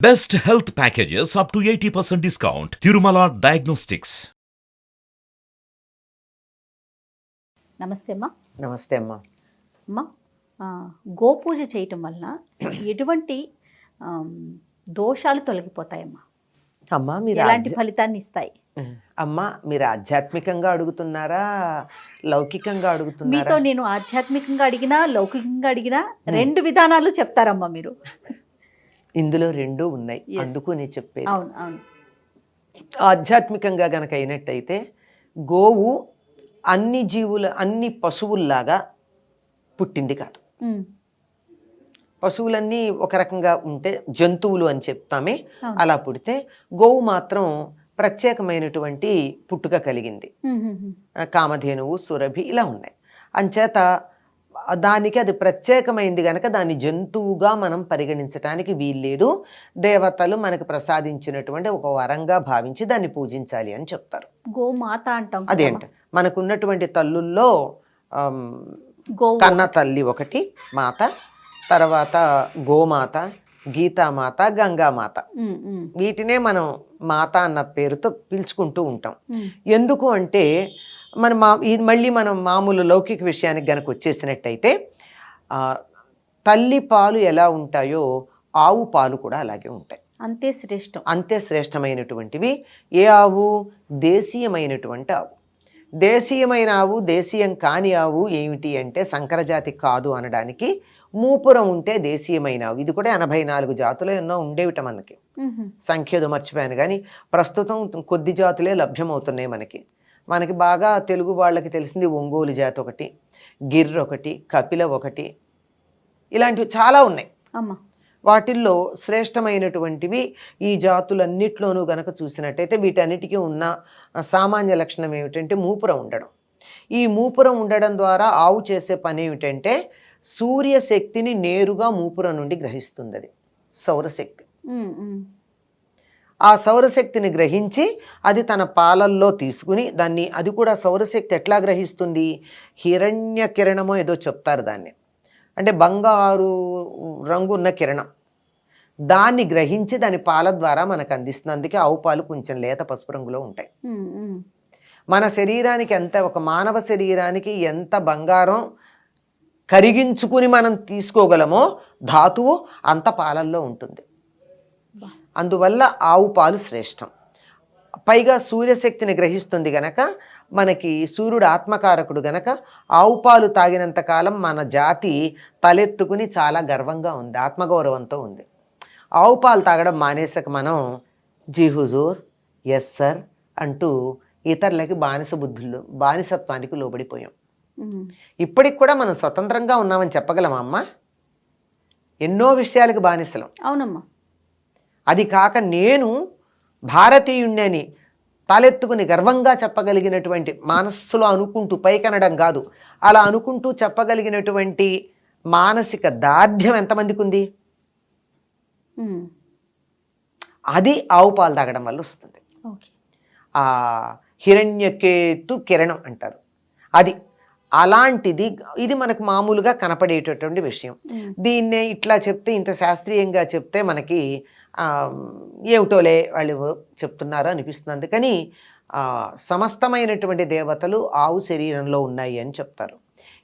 Best health packages up to 80% discount. Tirumala Diagnostics. నమస్తే అమ్మా. నమస్తే అమ్మా. అమ్మా, గోపూజ చేయటం వలన ఎటువంటి దోషాలు తొలగిపోతాయమ్మా? అమ్మా మీరు ఎలాంటి ఫలితాన్ని ఇస్తాయి? అమ్మా మీరు ఆధ్యాత్మికంగా అడుగుతున్నారా, లౌకికంగా అడుగుతున్నారా? మీతో నేను ఆధ్యాత్మికంగా అడిగినా లౌకికంగా అడిగినా రెండు విధానాలు చెప్తారమ్మా మీరు. ఇందులో రెండు ఉన్నాయి, Yes. అందుకు నేను చెప్పేది. అవును అవును. ఆధ్యాత్మికంగా గనక అయినట్టయితే గోవు అన్ని పశువుల్లాగా పుట్టింది కాదు. ఉమ్, పశువులన్నీ ఒక రకంగా ఉంటే జంతువులు అని చెప్తామే, అవును. అలా పుడితే గోవు మాత్రం ప్రత్యేకమైనటువంటి పుట్టుక కలిగింది. ఉమ్, ఉమ్, ఉమ్. కామధేనువు, సురభి ఇలా ఉన్నాయి. అంచేత దానికి అది ప్రత్యేకమైంది గనక దాన్ని జంతువుగా మనం పరిగణించడానికి వీల్లేదు. దేవతలు మనకు ప్రసాదించినటువంటి ఒక వరంగా భావించి దాన్ని పూజించాలి అని చెప్తారు. గోమాత అంటాం. అదేంట మనకున్నటువంటి తల్లుల్లో గోవు కన్న తల్లి ఒకటి మాత, తర్వాత గోమాత, గీతామాత, గంగామాత. ఉమ్, ఉమ్, వీటినే మనం మాత అన్న పేరుతో పిలుచుకుంటూ ఉంటాం. ఉమ్, ఎందుకు అంటే మళ్ళీ మనం మామూలు లౌకిక విషయానికి గనక వచ్చేసినట్టయితే తల్లి పాలు ఎలా ఉంటాయో ఆవు పాలు కూడా అలాగే ఉంటాయి. అంతే శ్రేష్టం. అంతే శ్రేష్టమైనటువంటివి. ఏ ఆవు? దేశీయమైనటువంటి ఆవు. దేశీయమైన ఆవు, దేశీయం కాని ఆవు ఏమిటి అంటే సంకరజాతి కాదు అనడానికి మూపురం ఉంటే దేశీయమైన ఆవు. ఇది కూడా 84 జాతులు ఎన్నో ఉండేవిట మనకి. సంఖ్యదు మర్చిపోయాను, కానీ ప్రస్తుతం కొద్ది జాతులే లభ్యమవుతున్నాయి మనకి బాగా తెలుగు వాళ్ళకి తెలిసింది ఒంగోలు జాతి ఒకటి, గిర్ ఒకటి, కపిల ఒకటి, ఇలాంటివి చాలా ఉన్నాయి. అమ్మా, వాటిల్లో శ్రేష్టమైనటువంటివి ఈ జాతులన్నిట్లోనూ గనక చూసినట్టయితే వీటన్నిటికీ ఉన్న సామాన్య లక్షణం ఏమిటంటే మూపురం ఉండడం. ఈ మూపురం ఉండడం ద్వారా ఆవు చేసే పని ఏమిటంటే సూర్యశక్తిని నేరుగా మూపురం నుండి గ్రహిస్తుంది. అది సౌరశక్తి. ఉమ్, ఉమ్, ఆ సౌరశక్తిని గ్రహించి అది తన పాలల్లో తీసుకుని దాన్ని, అది కూడా సౌరశక్తి ఎట్లా గ్రహిస్తుంది? హిరణ్య కిరణమో ఏదో చెప్తారు దాన్ని, అంటే బంగారు రంగు ఉన్న కిరణం, దాన్ని గ్రహించి దాని పాల ద్వారా మనకు అందిస్తుంది. అందుకే ఆవు పాలు కొంచెం లేత పసుపు రంగులో ఉంటాయి. ఉమ్, ఉమ్. మన శరీరానికి ఒక మానవ శరీరానికి ఎంత బంగారం కరిగించుకుని మనం తీసుకోగలమో ధాతువు అంత పాలల్లో ఉంటుంది. అందువల్ల ఆవు పాలు శ్రేష్టం. పైగా సూర్యశక్తిని గ్రహిస్తుంది గనక, మనకి సూర్యుడు ఆత్మకారకుడు గనక ఆవు పాలు తాగినంత కాలం మన జాతి తలెత్తుకుని చాలా గర్వంగా ఉంది, ఆత్మగౌరవంతో ఉంది. ఆవు పాలు తాగడం మానేసాక మనం జీ హుజూర్, ఎస్ సార్ అంటూ ఇతరులకి బానిసత్వానికి లోబడిపోయాం. ఇప్పటికి కూడా మనం స్వతంత్రంగా ఉన్నామని చెప్పగలమా అమ్మ? ఎన్నో విషయాలకు బానిసలం. అవునమ్మా. అది కాక నేను భారతీయుణ్ణి తలెత్తుకుని గర్వంగా చెప్పగలిగినటువంటి, మనస్సులో అనుకుంటూ పైకనడం కాదు, అలా అనుకుంటూ చెప్పగలిగినటువంటి మానసిక దార్ఢ్యం ఎంతమందికి ఉంది? అది ఆవు పాలు తాగడం వల్ల వస్తుంది. ఆ హిరణ్యకేతు కిరణం అంటారు, అది అలాంటిది. ఇది మనకు మామూలుగా కనపడేటటువంటి విషయం. దీన్నే ఇట్లా చెప్తే, ఇంత శాస్త్రీయంగా చెప్తే మనకి ఏమిటోలే వాళ్ళు చెప్తున్నారు అనిపిస్తుంది. అందుకని సమస్తమైనటువంటి దేవతలు ఆవు శరీరంలో ఉన్నాయి అని చెప్తారు.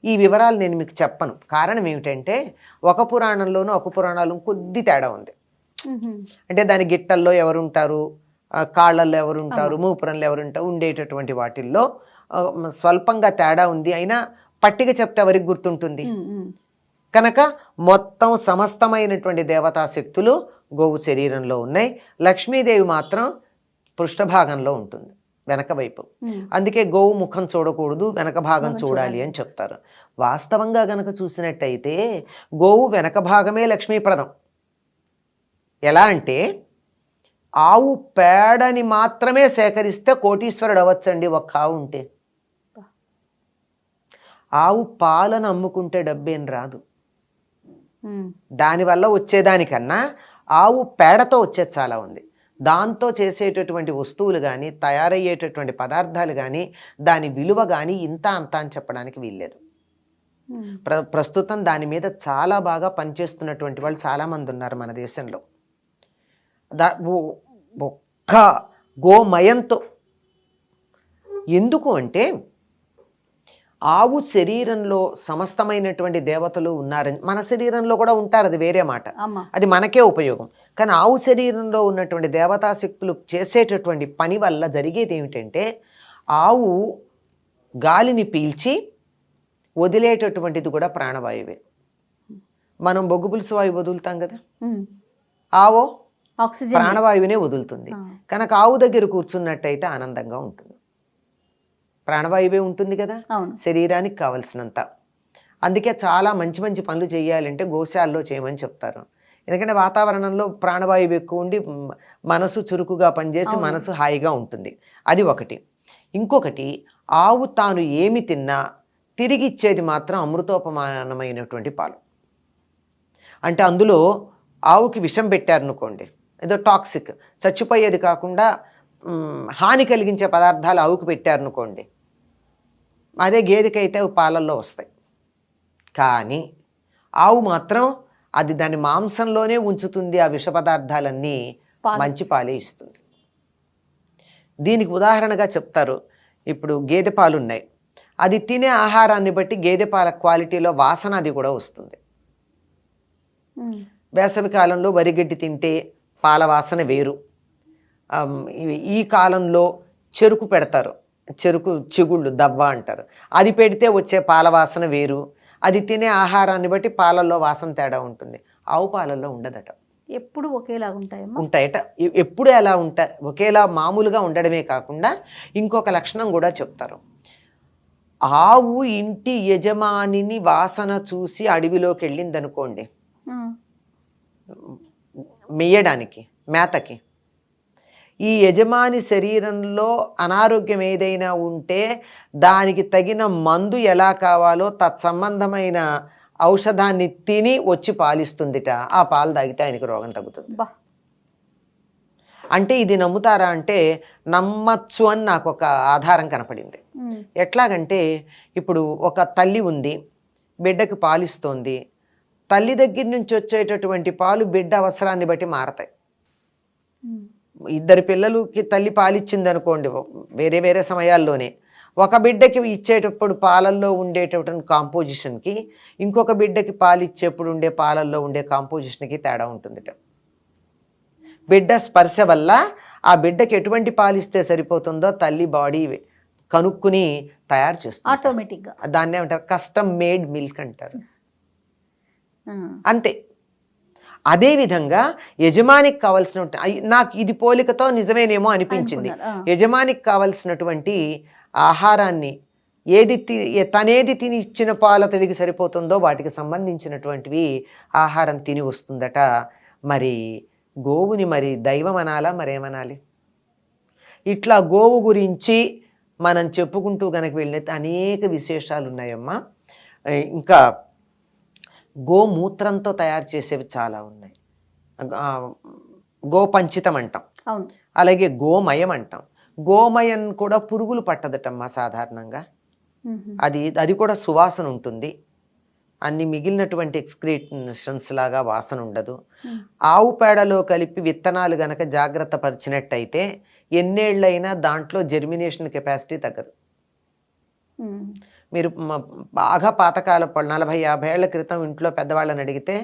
ఈ వివరాలు నేను మీకు చెప్పను. కారణం ఏమిటంటే ఒక పురాణంలోనూ ఒక పురాణాలు కొద్ది తేడా ఉంది. అంటే దాని గిట్టల్లో ఎవరుంటారు, కాళ్ళల్లో ఎవరుంటారు, మూపురంలో ఎవరుంటారు, ఉండేటటువంటి వాటిల్లో స్వల్పంగా తేడా ఉంది. అయినా పట్టిక చెప్తే ఎవరికి గుర్తుంటుంది? కనుక మొత్తం సమస్తమైనటువంటి దేవతా శక్తులు గోవు శరీరంలో ఉన్నాయి. లక్ష్మీదేవి మాత్రం పృష్ఠభాగంలో ఉంటుంది, వెనక వైపు. అందుకే గోవు ముఖం చూడకూడదు, వెనక భాగం చూడాలి అని చెప్తారు. వాస్తవంగా గనక చూసినట్టయితే గోవు వెనక భాగమే లక్ష్మీప్రదం. ఎలా అంటే ఆవు పేడని మాత్రమే సేకరిస్తే కోటీశ్వరుడు అవ్వచ్చండి ఒక్క ఆవు ఉంటే. ఆవు పాలను అమ్ముకుంటే డబ్బేం రాదు. దానివల్ల వచ్చేదానికన్నా ఆవు పేడతో వచ్చేది చాలా ఉంది. దాంతో చేసేటటువంటి వస్తువులు కానీ, తయారయ్యేటటువంటి పదార్థాలు కానీ, దాని విలువ కానీ ఇంత అంత అని చెప్పడానికి వీల్లేదు. ప్రస్తుతం దాని మీద చాలా బాగా పనిచేస్తున్నటువంటి వాళ్ళు చాలామంది ఉన్నారు మన దేశంలో. ఒక్క గోమయంతో. ఎందుకు అంటే ఆవు శరీరంలో సమస్తమైనటువంటి దేవతలు ఉన్నారని, మన శరీరంలో కూడా ఉంటారు, అది వేరే మాట, అది మనకే ఉపయోగం. కానీ ఆవు శరీరంలో ఉన్నటువంటి దేవతాశక్తులు చేసేటటువంటి పని వల్ల జరిగేది ఏమిటంటే ఆవు గాలిని పీల్చి వదిలేటటువంటిది కూడా ప్రాణవాయువే. మనం బొగ్గు పులుసు వాయువు వదులుతాం కదా, ఆవో ఆక్సిజన్ ప్రాణవాయువునే వదులుతుంది. కనుక ఆవు దగ్గర కూర్చున్నట్టయితే ఆనందంగా ఉంటుంది, ప్రాణవాయువే ఉంటుంది కదా శరీరానికి కావలసినంత. అందుకే చాలా మంచి మంచి పనులు చేయాలంటే గోశాలలో చేయమని చెప్తారు. ఎందుకంటే వాతావరణంలో ప్రాణవాయువు ఎక్కువ ఉండి మనసు చురుకుగా పనిచేసి మనసు హాయిగా ఉంటుంది. అది ఒకటి. ఇంకొకటి, ఆవు తాను ఏమి తిన్నా తిరిగి ఇచ్చేది మాత్రం అమృతోపమానమైనటువంటి పాలు. అంటే అందులో ఆవుకి విషం పెట్టారనుకోండి, ఏదో టాక్సిక్ చచ్చిపోయేది కాకుండా హాని కలిగించే పదార్థాలు ఆవుకు పెట్టారనుకోండి, అదే గేదెకైతే పాలల్లో వస్తాయి. కానీ ఆవు మాత్రం అది దాని మాంసంలోనే ఉంచుతుంది ఆ విష పదార్థాలన్నీ, మంచి పాలే ఇస్తుంది. దీనికి ఉదాహరణగా చెప్తారు, ఇప్పుడు గేదె పాలు ఉన్నాయి, అది తినే ఆహారాన్ని బట్టి గేదె పాల క్వాలిటీలో వాసన అది కూడా వస్తుంది. వేసవి కాలంలో వరిగడ్డి తింటే పాల వాసన వేరు. ఈ కాలంలో చెరుకు పెడతారు, చెరుకు చిగుళ్ళు దవ్వ అంటారు, అది పెడితే వచ్చే పాల వాసన వేరు. అది తినే ఆహారాన్ని బట్టి పాలల్లో వాసన తేడా ఉంటుంది. ఆవు పాలల్లో ఉండదట, ఎప్పుడు ఒకేలాగా ఉంటాయట. ఎప్పుడు ఎలా ఉంటాయి, ఒకేలా మామూలుగా ఉండడమే కాకుండా ఇంకొక లక్షణం కూడా చెప్తారు. ఆవు ఇంటి యజమానిని వాసన చూసి అడవిలోకి వెళ్ళింది అనుకోండి మెయ్యడానికి, మేతకి, ఈ యజమాని శరీరంలో అనారోగ్యం ఏదైనా ఉంటే దానికి తగిన మందు ఎలా కావాలో తత్సంబంధమైన ఔషధాన్ని తిని వచ్చి పాలిస్తుందిట. ఆ పాలు తాగితే ఆయనకి రోగం తగ్గుతుంది. అంటే ఇది నమ్ముతారా అంటే నమ్మచ్చు అని నాకు ఒక ఆధారం కనపడింది. ఎట్లాగంటే ఇప్పుడు ఒక తల్లి ఉంది, బిడ్డకి పాలిస్తోంది. తల్లి దగ్గర నుంచి వచ్చేటటువంటి పాలు బిడ్డ అవసరాన్ని బట్టి మారతాయి. ఇద్దరు పిల్లలకి తల్లి పాలిచ్చింది అనుకోండి వేరే వేరే సమయాల్లోనే, ఒక బిడ్డకి ఇచ్చేటప్పుడు పాలల్లో ఉండేటటువంటి కాంపోజిషన్కి ఇంకొక బిడ్డకి పాలిచ్చేప్పుడు ఉండే పాలల్లో ఉండే కాంపోజిషన్కి తేడా ఉంటుందిట. బిడ్డ స్పర్శ వల్ల ఆ బిడ్డకి ఎటువంటి పాలిస్తే సరిపోతుందో తల్లి బాడీ కనుక్కుని తయారు చేస్తుంది ఆటోమేటిక్గా. దాన్ని ఏమంటారు, కస్టమ్ మేడ్ మిల్క్ అంటారు. అంతే. అదేవిధంగా యజమానికి కావలసిన, నాకు ఇది పోలికతో నిజమేనేమో అనిపించింది, యజమానికి కావలసినటువంటి ఆహారాన్ని తనేది తిని ఇచ్చిన పాల తడికి సరిపోతుందో వాటికి సంబంధించినటువంటివి ఆహారం తిని వస్తుందట. మరి గోవుని మరి దైవం అనాలా మరేమనాలి? ఇట్లా గోవు గురించి మనం చెప్పుకుంటూ కనుక వెళ్ళినట్టు అనేక విశేషాలు ఉన్నాయమ్మా. ఇంకా గోమూత్రంతో తయారు చేసేవి చాలా ఉన్నాయి. గోపంచితం అంటాం, అలాగే గోమయం అంటాం. గోమయం కూడా పురుగులు పట్టదటమ్మా సాధారణంగా. అది కూడా సువాసన ఉంటుంది. అన్ని మిగిలినటువంటి ఎక్స్క్రీషన్స్ లాగా వాసన ఉండదు. ఆవు పేడలో కలిపి విత్తనాలు గనక జాగ్రత్త పరిచినట్టయితే ఎన్నేళ్ళైనా దాంట్లో జెర్మినేషన్ కెపాసిటీ తగ్గదు. మీరు బాగా పాతకాల 40-50 ఏళ్ల క్రితం ఇంట్లో పెద్దవాళ్ళని అడిగితే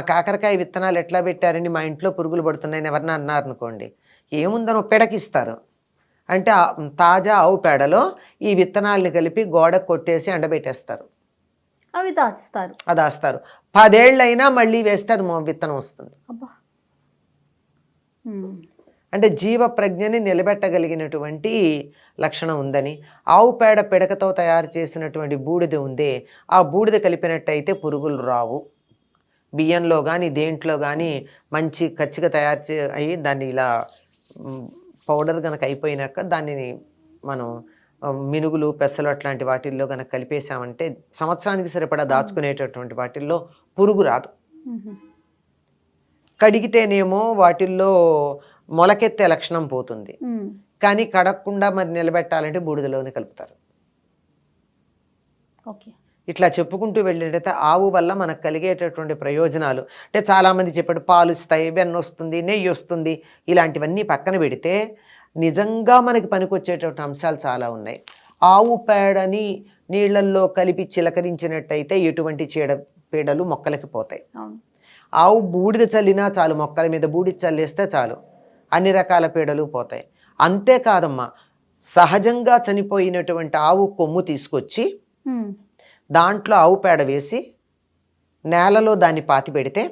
కాకరకాయ విత్తనాలు ఎట్లా పెట్టారని మా ఇంట్లో పురుగులు పడుతున్నాయని ఎవరన్నా అన్నారనుకోండి, ఏముందనో పెడకిస్తారు. అంటే తాజా ఆవు పేడలో ఈ విత్తనాలని కలిపి గోడ కొట్టేసి ఎండబెట్టేస్తారు, అవి దాస్తారు. అది దాస్తారు. 10 ఏళ్ళైనా మళ్ళీ వేస్తే అది విత్తనం వస్తుంది. అంటే జీవ ప్రజ్ఞని నిలబెట్టగలిగినటువంటి లక్షణం ఉందని. ఆవు పేడ పిడకతో తయారు చేసినటువంటి బూడిద ఉందే, ఆ బూడిద కలిపినట్టయితే పురుగులు రావు. బియ్యంలో కానీ దేంట్లో కానీ మంచి కచ్చిగా తయారు అయ్యి దాన్ని ఇలా పౌడర్ కనుక అయిపోయినాక దానిని మనం మినుగులు పెసలు అట్లాంటి వాటిల్లో కనుక కలిపేసామంటే సంవత్సరానికి సరిపడా దాచుకునేటటువంటి వాటిల్లో పురుగు రాదు. కడిగితేనేమో వాటిల్లో మొలకెత్తే లక్షణం పోతుంది. కానీ కడగకుండా మరి నిలబెట్టాలంటే బూడిదలోనే కలుపుతారు. ఓకే, ఇట్లా చెప్పుకుంటూ వెళ్ళినట్టయితే ఆవు వల్ల మనకు కలిగేటటువంటి ప్రయోజనాలు అంటే చాలామంది చెప్పాడు పాలు ఇస్తాయి, వెన్న వస్తుంది, నెయ్యి వస్తుంది, ఇలాంటివన్నీ పక్కన పెడితే నిజంగా మనకి పనికొచ్చేటటువంటి అంశాలు చాలా ఉన్నాయి. ఆవు పేడని నీళ్ళల్లో కలిపి చిలకరించినట్టయితే ఎటువంటి చీడపీడలు మొక్కలకి పోతాయి. ఆవు బూడిద చల్లినా చాలు, మొక్కల మీద బూడిద చల్లేస్తే చాలు, అన్ని రకాల పీడలు పోతాయి. అంతేకాదమ్మా, సహజంగా చనిపోయినటువంటి ఆవు కొమ్ము తీసుకొచ్చి దాంట్లో ఆవు పేడ వేసి నేలలో దాన్ని పాతి పెడితే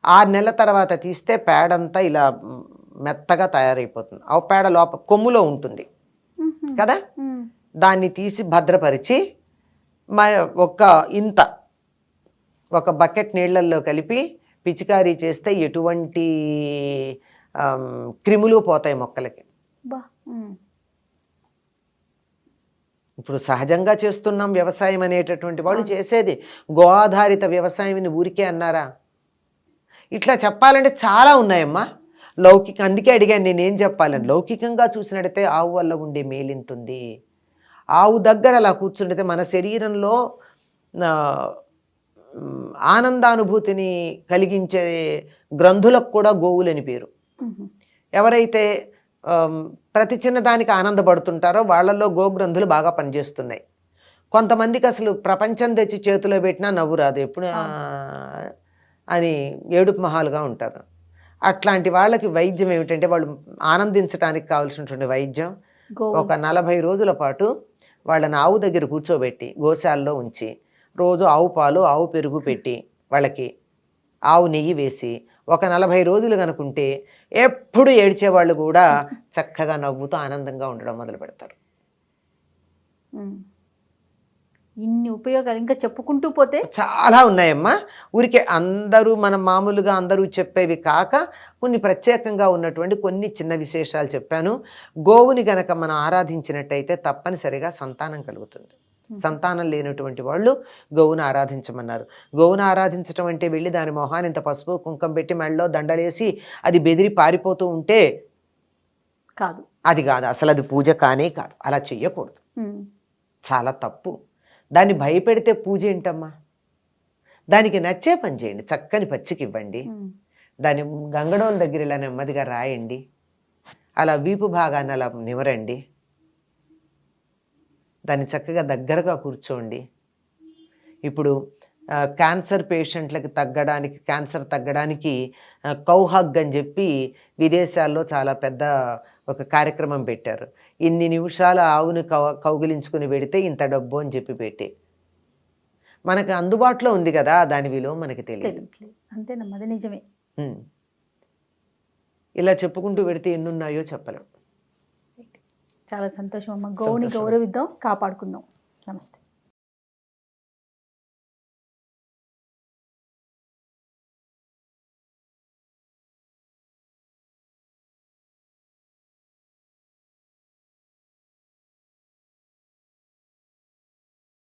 6 నెలల తర్వాత తీస్తే పేడంతా ఇలా మెత్తగా తయారైపోతుంది. ఆవు పేడ కొమ్ములో ఉంటుంది కదా, దాన్ని తీసి భద్రపరిచి ఒక బకెట్ నీళ్ళల్లో కలిపి పిచికారీ చేస్తే ఎటువంటి క్రిములు పోతాయి మొక్కలకి. ఇప్పుడు సహజంగా చేస్తున్నాం వ్యవసాయం అనేటటువంటి వాళ్ళు చేసేది గో ఆధారిత వ్యవసాయం ఊరికే అన్నారా? ఇట్లా చెప్పాలంటే చాలా ఉన్నాయమ్మా అందుకే అడిగాను నేనేం చెప్పాలని. లౌకికంగా చూసినట్టయితే ఆవు వల్ల ఉండే మేలింతుంది. ఆవు దగ్గర అలా కూర్చుంటే మన శరీరంలో ఆనందానుభూతిని కలిగించే గ్రంథులకు కూడా గోవులని పేరు. ఎవరైతే ప్రతి చిన్నదానికి ఆనందపడుతుంటారో వాళ్ళల్లో గోగ్రంథులు బాగా పనిచేస్తున్నాయి. కొంతమందికి అసలు ప్రపంచం తెచ్చి చేతిలో పెట్టినా నవ్వు రాదు, ఎప్పుడు అని ఏడుపు మహాలుగా ఉంటారు. అట్లాంటి వాళ్ళకి వైద్యం ఏమిటంటే వాళ్ళు ఆనందించడానికి కావాల్సినటువంటి వైద్యం ఒక 40 రోజుల పాటు వాళ్ళని ఆవు దగ్గర కూర్చోబెట్టి గోశాలలో ఉంచి రోజు ఆవు పాలు ఆవు పెరుగు పెట్టి వాళ్ళకి ఆవు నెయ్యి వేసి ఒక 40 రోజులు కనుకుంటే ఎప్పుడు ఏడ్చేవాళ్ళు కూడా చక్కగా నవ్వుతూ ఆనందంగా ఉండడం మొదలు పెడతారు. ఇన్ని ఉపయోగాలు ఇంకా చెప్పుకుంటూ పోతే చాలా ఉన్నాయమ్మా. ఊరికే మనం మామూలుగా అందరూ చెప్పేవి కాక కొన్ని ప్రత్యేకంగా ఉన్నటువంటి కొన్ని చిన్న విశేషాలు చెప్పాను. గోవుని గనక మనం ఆరాధించినట్టయితే తప్పనిసరిగా సంతానం కలుగుతుంది. సంతానం లేనటువంటి వాళ్ళు గోవును ఆరాధించమన్నారు. గోవును ఆరాధించడం అంటే వెళ్ళి దాని మొహాన్ని ఇంత పసుపు కుంకం పెట్టి మెడలో దండలేసి అది బెదిరి పారిపోతూ ఉంటే కాదు, అది కాదు, అసలు అది పూజ కానే కాదు. అలా చెయ్యకూడదు, చాలా తప్పు. దాన్ని భయపెడితే పూజ ఏంటమ్మా? దానికి నచ్చే పని చేయండి, చక్కని పచ్చికి ఇవ్వండి, దాని గంగడోల దగ్గర ఇలా నెమ్మదిగా రాయండి, అలా వీపు భాగాన్ని అలా నివరండి, దాన్ని చక్కగా దగ్గరగా కూర్చోండి. ఇప్పుడు క్యాన్సర్ పేషెంట్లకి క్యాన్సర్ తగ్గడానికి కౌహగ్ అని చెప్పి విదేశాల్లో చాలా పెద్ద ఒక కార్యక్రమం పెట్టారు. ఇన్ని నిమిషాల ఆవుని కౌగిలించుకుని పెడితే ఇంత డబ్బు అని చెప్పి పెట్టి మనకు అందుబాటులో ఉంది కదా, దాని విలువ మనకి తెలియదు. అంతేనమ్మా, అది నిజమే. ఇలా చెప్పుకుంటూ పెడితే ఎన్నున్నాయో చెప్పలేం. చాలా సంతోషం అమ్మ. గోవుని గౌరవిద్దాం, కాపాడుకుందాం. నమస్తే.